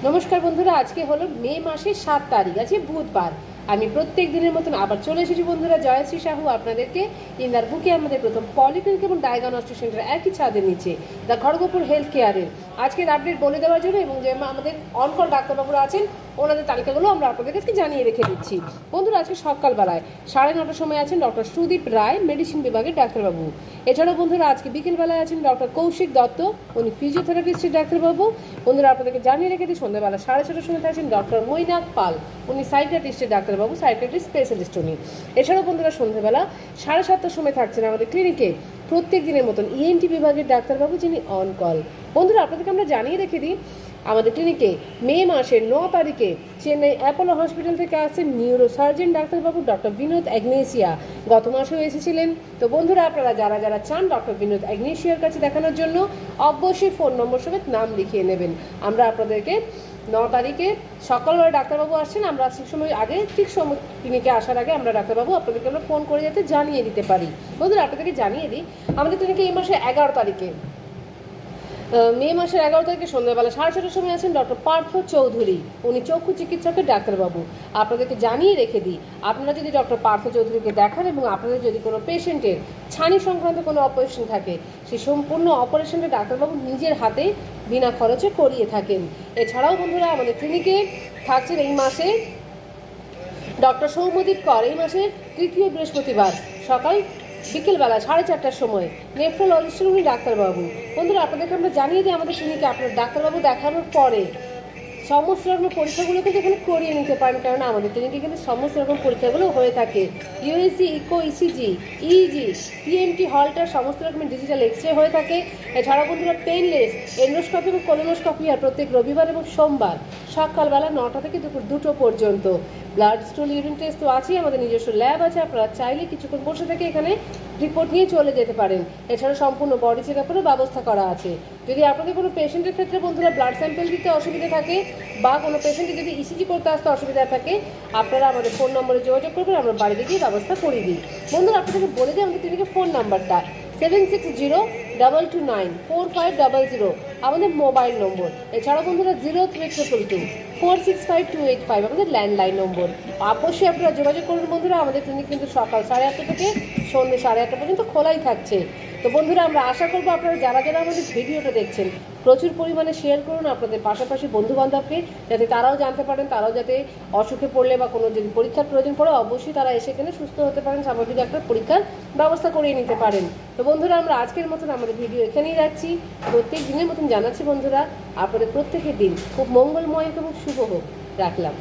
নমস্কার বন্ধুরা, আজকে হলো মে মাসের 7 তারিখ, আছে বুধবার। আমি প্রত্যেক দিনের মতন আবার চলে এসেছি বন্ধুরা, জয়শ্রী সাহু আপনাদেরকে ইন্দার বুকে আমাদের প্রথম পলিক্লিনিক এবং ডায়াগনস্টিক সেন্টার একই ছাদের নিচে দ্য খড়গপুর হেলথ কেয়ারের আজকের আপডেট বলে দেওয়ার জন্য এবং যে আমাদের অনকল ডাক্তারবাবুরা আছেন ওনাদের তালিকাগুলো আমরা আপনাদের কাছে জানিয়ে রেখে দিচ্ছি। বন্ধুরা, আজকে সকালবেলায় 9:30টার সময় আছেন ডক্টর সুদীপ রায়, মেডিসিন বিভাগের ডাক্তারবাবু। এছাড়াও বন্ধুরা আজকে বিকেলবেলায় আছেন ডক্টর কৌশিক দত্ত, উনি ফিজিওথেরাপিস্টের ডাক্তারবাবু। বন্ধুরা আপনাদেরকে জানিয়ে রেখে দিই, সন্ধ্যাবেলা 6:30টার সময় থাকছেন ডক্টর মৈনাক পাল, উনি সাইকিয়াট্রিস্টের ডাক্তারবাবু, সাইকিয়াট্রিস্ট স্পেশালিস্ট উনি। এছাড়াও বন্ধুরা সন্ধ্যাবেলা 7:30টার সময় থাকছেন আমাদের ক্লিনিকে প্রত্যেক দিনের মতন ইএনটি বিভাগের ডাক্তারবাবু, যিনি অন কল। বন্ধুরা আপনাদেরকে আমরা জানিয়ে রেখে দিই, আমাদের ক্লিনিকে মে মাসের 9 তারিখে চেন্নাই অ্যাপোলো হসপিটাল থেকে আসছেন নিউরোসার্জন ডাক্তারবাবু ডক্টর বিনোদ অ্যাগনেসিয়া। গত মাসেও এসেছিলেন। তো বন্ধুরা আপনারা যারা যারা চান ডক্টর বিনোদ অ্যাগনেসিয়ার কাছে দেখানোর জন্য অবশ্যই ফোন নম্বর সমেত নাম লিখিয়ে নেবেন। আমরা আপনাদেরকে 9 তারিখে সকালবেলা ডাক্তারবাবু আসছেন, আমরা ঠিক সময় আগে ঠিক সময় ক্লিনিকে আসার আগে আমরা ডাক্তারবাবু আপনাদেরকে আমরা ফোন করে যাতে জানিয়ে দিতে পারি। বন্ধুরা আপনাদেরকে জানিয়ে দিই, আমাদের ক্লিনিকে এই মাসে 11 তারিখে মে মাসের 11 তারিখে সন্ধ্যাবেলা 6:30টার সময় আছেন ডক্টর পার্থ চৌধুরী, উনি চক্ষু চিকিৎসকের ডাক্তারবাবু। আপনাদেরকে জানিয়ে রেখে দিই, আপনারা যদি ডক্টর পার্থ চৌধুরীকে দেখান এবং আপনাদের যদি কোনো পেশেন্টের ছানি সংক্রান্ত কোনো অপারেশন থাকে, সেই সম্পূর্ণ অপারেশনটা ডাক্তারবাবু নিজের হাতে বিনা খরচে করিয়ে থাকেন। এছাড়াও বন্ধুরা আমাদের ক্লিনিকে থাকছেন এই মাসে ডক্টর সৌম্যদীপ কর, এই মাসের তৃতীয় বৃহস্পতিবার সকাল বিকেলবেলা 4:30টার সময় নেফ্রোলজিস্টের উনি ডাক্তারবাবু। বন্ধুরা আপনাদেরকে আমরা জানিয়ে দিই, আমাদের ক্লিনিকে আপনার ডাক্তারবাবু দেখানোর পরে সমস্ত রকম পরীক্ষাগুলো কিন্তু এখানে করিয়ে নিতে পারেন, কারণ আমাদের ক্লিনিকে কিন্তু সমস্ত রকম পরীক্ষাগুলো হয়ে থাকে। USG, echo, ECG, EEG, TMT, Holter সমস্ত রকমের ডিজিটাল এক্সরে হয়ে থাকে। এছাড়াও বন্ধুরা পেনলেস এন্ডোস্কপি এবং কোলোনোস্কপি আর প্রত্যেক রবিবার এবং সোমবার সকালবেলা 9টা থেকে দুপুর 2টো পর্যন্ত। ব্লাড স্টুল ইউরিন টেস্ট তো আছেই, আমাদের নিজস্ব ল্যাব আছে, আপনারা চাইলে কিছুক্ষণ বসে থেকে এখানে রিপোর্ট নিয়ে চলে যেতে পারেন। এছাড়া সম্পূর্ণ বডি চেক আপেরও ব্যবস্থা করা আছে। যদি আপনাদের কোনো পেশেন্টের ক্ষেত্রে বন্ধুরা ব্লাড স্যাম্পেল দিতে অসুবিধা থাকে বা কোনো পেশেন্টের যদি ইসিজি করতে আসতে অসুবিধা থাকে, আপনারা আমাদের ফোন নম্বরে যোগাযোগ করবেন, আমরা বাড়িতে গিয়ে ব্যবস্থা করিয়ে দিই। বন্ধুরা আপনাদেরকে বলে দিই আমাদের ক্লিনিকের ফোন নাম্বারটা 7602224500 আমাদের মোবাইল নম্বর। এছাড়াও বন্ধুরা 03222465285 আমাদের ল্যান্ডলাইন নম্বর। অবশ্যই আপনারা যোগাযোগ করুন বন্ধুরা, আমাদের ক্লিনিক কিন্তু সকাল 8:30 থেকে সন্ধ্যে 8:30 পর্যন্ত খোলাই থাকছে। তো বন্ধুরা আমরা আশা করবো আপনারা যারা যারা আমাদের ভিডিওটা দেখছেন প্রচুর পরিমাণে শেয়ার করুন আপনাদের পাশাপাশি বন্ধুবান্ধবকে, যাতে তারাও জানতে পারেন, তারাও যাতে অসুখে পড়লে বা কোনো যদি পরীক্ষার প্রয়োজন পড়ে অবশ্যই তারা এসে এখানে সুস্থ হতে পারেন, স্বাভাবিক একটা পরীক্ষার ব্যবস্থা করিয়ে নিতে পারেন। তো বন্ধুরা আমরা আজকের মতন আমাদের ভিডিও এখানেই রাখছি। প্রত্যেক দিনের মতন জানাচ্ছি বন্ধুরা, আপনাদের প্রত্যেকের দিন খুব মঙ্গলময় এবং শুভ হোক। রাখলাম।